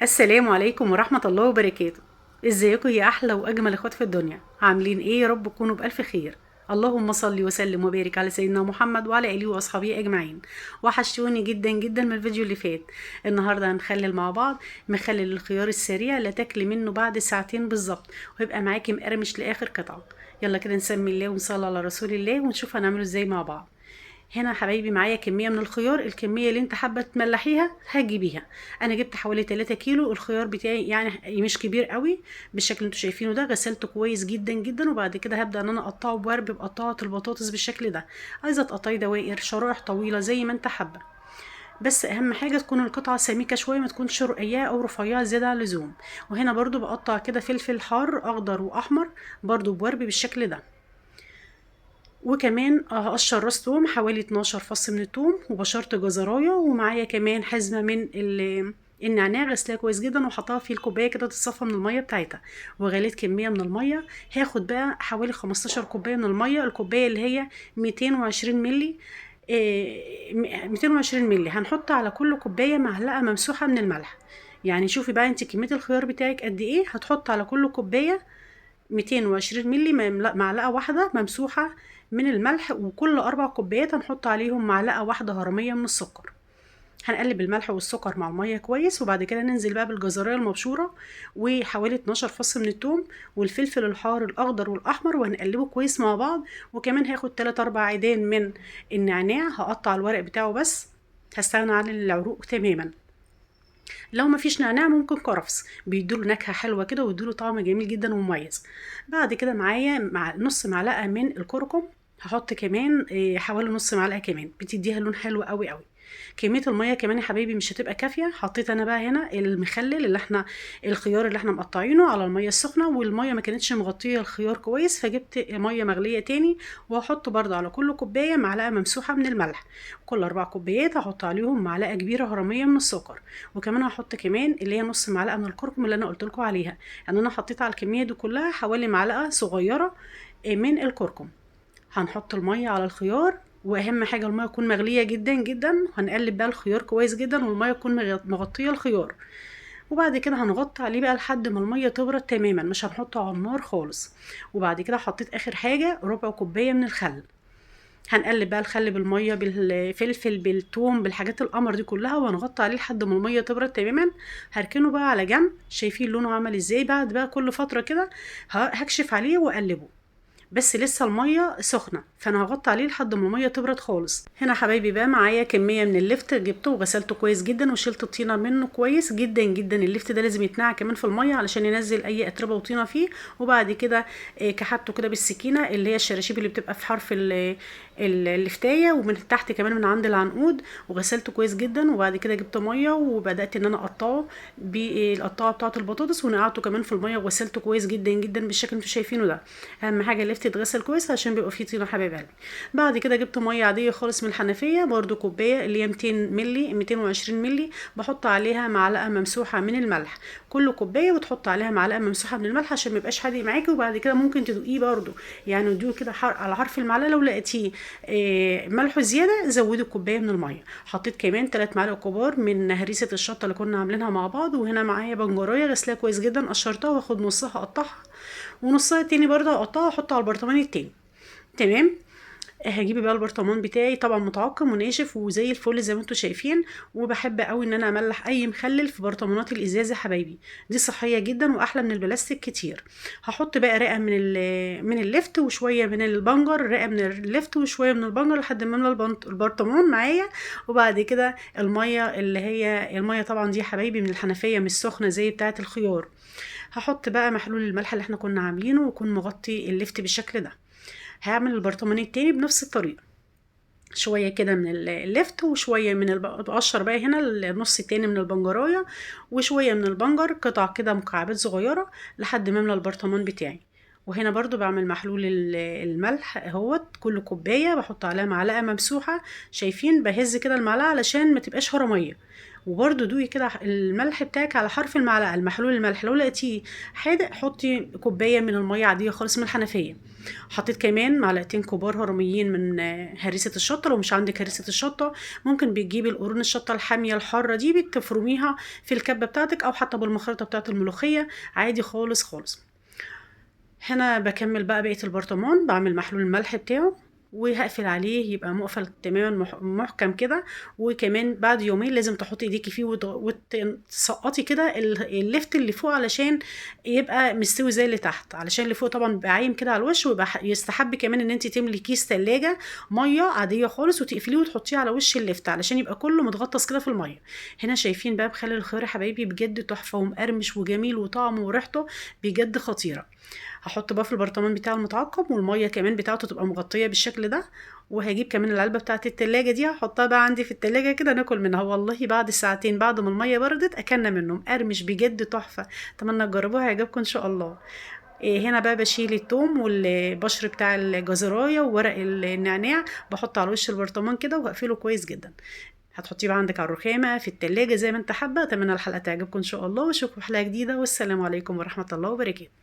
السلام عليكم ورحمة الله وبركاته. ازيكم يا احلى واجمل اخوات في الدنيا؟ عاملين ايه؟ يا رب تكونوا بالف خير. اللهم صل وسلم وبارك على سيدنا محمد وعلى اله واصحابه اجمعين. وحشتوني جدا جدا من الفيديو اللي فات. النهارده هنخلل مع بعض مخلل الخيار السريع لا تاكلي منه بعد ساعتين بالظبط، ويبقى معاكي مقرمش لاخر قطعه. يلا كده نسمي الله ونصلي على رسول الله ونشوف هنعمله ازاي مع بعض. هنا يا حبايبي معايا كمية من الخيار، الكمية اللي انت حابة تملحيها هتجيبيها. انا جبت حوالي 3 كيلو. الخيار بتاعي يعني مش كبير قوي بالشكل اللي انتوا شايفينه ده. غسلته كويس جدا جدا، وبعد كده هبدأ ان انا اقطعه بورب بقطعة البطاطس بالشكل ده. عايزة تقطعي دوائر، شرائح طويلة زي ما انت حابة، بس اهم حاجة تكون القطعة سميكة شوية، ما تكونش رقيقة او رفيعة زيادة عن اللزوم. وهنا برضو بقطع كده فلفل حار اخضر واحمر برضو بورب بالشكل ده. وكمان هقشر راس توم حوالي 12 فص من التوم، وبشرت جزرايه، ومعايا كمان حزمه من النعناع غسلها كويس جدا وحطها في الكوبايه كده تتصفى من الميه بتاعتها. وغليت كميه من الميه، هاخد بقى حوالي 15 كوبايه من الميه. الكوبايه اللي هي 220 ملي. 220 ملي هنحط على كل كوبايه معلقه ممسوحه من الملح. يعني شوفي بقى انت كميه الخيار بتاعك قد ايه، هتحط على كل كوبايه 220 ملي معلقة واحدة ممسوحة من الملح. وكل 4 كوبايات هنحط عليهم معلقة واحدة هرمية من السكر. هنقلب الملح والسكر مع المية كويس، وبعد كده ننزل بقى بالجزرية المبشورة وحوالي 12 فص من الثوم والفلفل الحار الأخضر والأحمر، وهنقلبه كويس مع بعض. وكمان هاخد 3 4 عيدان من النعناع، هقطع الورق بتاعه بس، هستغنى عن العروق تماما. لو مفيش نعناع ممكن كرفس، بيدوله نكهة حلوة كده ويدوله طعم جميل جدا ومميز. بعد كده معايا مع نص معلقة من الكركم. هحط كمان حوالي نص معلقة كمان، بتديها لون حلو قوي قوي. كمية المية كمان يا حبايبي مش هتبقى كافية. حطيت انا بقى هنا المخلل اللي احنا الخيار اللي احنا مقطعينه على المية السخنة، والمية ما كانتش مغطية الخيار كويس، فجبت مية مغلية تاني. وهحط برضه على كل كوباية معلقة ممسوحة من الملح. كل 4 كوبايات هحط عليهم معلقة كبيرة هرمية من السكر. وكمان هحط كمان اللي هي نص معلقة من الكركم اللي انا قلت لكم عليها. يعني انا حطيت على الكمية دي كلها حوالي معلقة صغيرة من الكركم. هنحط المية على الخيار، واهم حاجه الميه تكون مغليه جدا جدا. هنقلب بقى الخيار كويس جدا والميه تكون مغطيه الخيار. وبعد كده هنغطي عليه بقى لحد ما الميه تبرد تماما، مش هنحطه على النار خالص. وبعد كده حطيت اخر حاجه ربع كوبايه من الخل. هنقلب بقى الخل بالميه بالفلفل بالثوم بالحاجات القمر دي كلها، وهنغطي عليه لحد ما الميه تبرد تماما. هركنه بقى على جنب. شايفين لونه عمل ازاي؟ بعد بقى كل فتره كده هكشف عليه واقلبه، بس لسه الميه سخنه، فانا هغطي عليه لحد ما الميه تبرد خالص. هنا حبايبي بقى معايا كميه من اللفت، جبته وغسلته كويس جدا وشلت الطينه منه كويس جدا جدا. اللفت ده لازم يتنقع كمان في الميه علشان ينزل اي اتربه وطينه فيه. وبعد كده كحته كده بالسكينه اللي هي الشراشيب اللي بتبقى في حرف اللفتايه، ومن تحت كمان من عند العنقود. وغسلته كويس جدا، وبعد كده جبت ميه وبدات ان انا اقطعه بالقطاعه بتاعه البطاطس، ونقعته كمان في الميه وغسلته كويس جدا جدا بالشكل اللي انتوا شايفينه ده. اهم حاجه اللفت يتغسل كويس عشان بيبقى فيه طينه حبايب قلبي. بعد كده جبت ميه عاديه خالص من الحنفيه، برده كوبايه اللي هي 200 ملي 220 ملي. بحط عليها معلقه ممسوحه من الملح. كل كوبايه بتحط عليها معلقه ممسوحه من الملح عشان ما يبقاش حادق معاكي. وبعد كده ممكن تدوقيه برده، يعني تدوقيه كده على حرف المعلقه. لو لقيتيه ملحه زياده زودي كوبايه من الميه. حطيت كمان 3 معالق كبار من هريسه الشطه اللي كنا عاملينها مع بعض. وهنا معايا بنجرايه غسلها كويس جدا، قشرتها واخد نصها اقطعها، ونصها التاني برضه اقطعها واحطه على البرطمان التاني. تمام. هجيب بقى البرطمان بتاعي طبعا متعقم وناشف وزي الفل زي ما انتم شايفين. وبحب قوي ان انا املح اي مخلل في برطمانات الازاز يا حبايبي، دي صحيه جدا واحلى من البلاستيك كتير. هحط بقى رقه من اللفت وشويه من البنجر، رقه من اللفت وشويه من البنجر لحد ما املى البرطمان معايا. وبعد كده الميه اللي هي الميه طبعا دي يا حبايبي من الحنفيه مش سخنه زي بتاعه الخيار. هحط بقى محلول الملح اللي احنا كنا عاملينه ويكون مغطي اللفت بالشكل ده. هعمل البرطمان التاني بنفس الطريقة، شوية كده من اللفت وشوية من بقشر بقى هنا النص التاني من البنجراية، وشوية من البنجر قطع كده مكعبات صغيرة لحد ما املى البرطمان بتاعي. وهنا برضو بعمل محلول الملح اهوت. كل كوباية بحط عليها معلقة ممسوحة. شايفين بهز كده المعلقة علشان ما تبقاش هرمية. وبرده دوقي كده الملح بتاعك على حرف المعلقه، المحلول الملح لو لقيتيه حادق حطي كوبايه من الميه عاديه خالص من الحنفيه. حطيت كمان معلقتين كبار هرميين من هريسه الشطه. لو مش عندك هريسه الشطه ممكن بتجيبي القرون الشطه الحاميه الحاره دي بتفرميها في الكبه بتاعتك او حتى بالمخرطه بتاعت الملوخيه عادي خالص خالص. هنا بكمل بقى بقيه البرطمان، بعمل محلول الملح بتاعه وهقفل عليه يبقى مقفل تماما محكم كده. وكمان بعد يومين لازم تحطي ايديكي فيه وتسقطي كده اللفت اللي فوق علشان يبقى مستوي زي اللي تحت، علشان اللي فوق طبعا بيبقى عايم كده على الوش. ويبقى يستحب كمان ان انت تملي كيس تلاجة ميه عاديه خالص وتقفليه وتحطيه على وش اللفت علشان يبقى كله متغطس كده في الميه. هنا شايفين بقى مخلل الخيار يا حبايبي بجد تحفه ومقرمش وجميل وطعمه وريحته بجد خطيره. هحط بقى في البرطمان بتاع المتعقم والميه كمان بتاعته تبقى مغطيه بالشكل ده. وهجيب كمان العلبه بتاعه التلاجة دي هحطها بقى عندي في التلاجة كده ناكل منها، والله بعد ساعتين بعد ما الميه بردت اكلنا منه مقرمش بجد تحفه. اتمنى تجربوها هيعجبكم ان شاء الله. هنا بقى بشيل التوم والبشر بتاع الجزرايه وورق النعناع بحط على وش البرطمان كده وهقفله كويس جدا. هتحطيه بقى عندك على الرخامه في التلاجة زي ما انت حابه. اتمنى الحلقه تعجبكم ان شاء الله، واشوفكم في حلقه جديده، والسلام عليكم ورحمه الله وبركاته.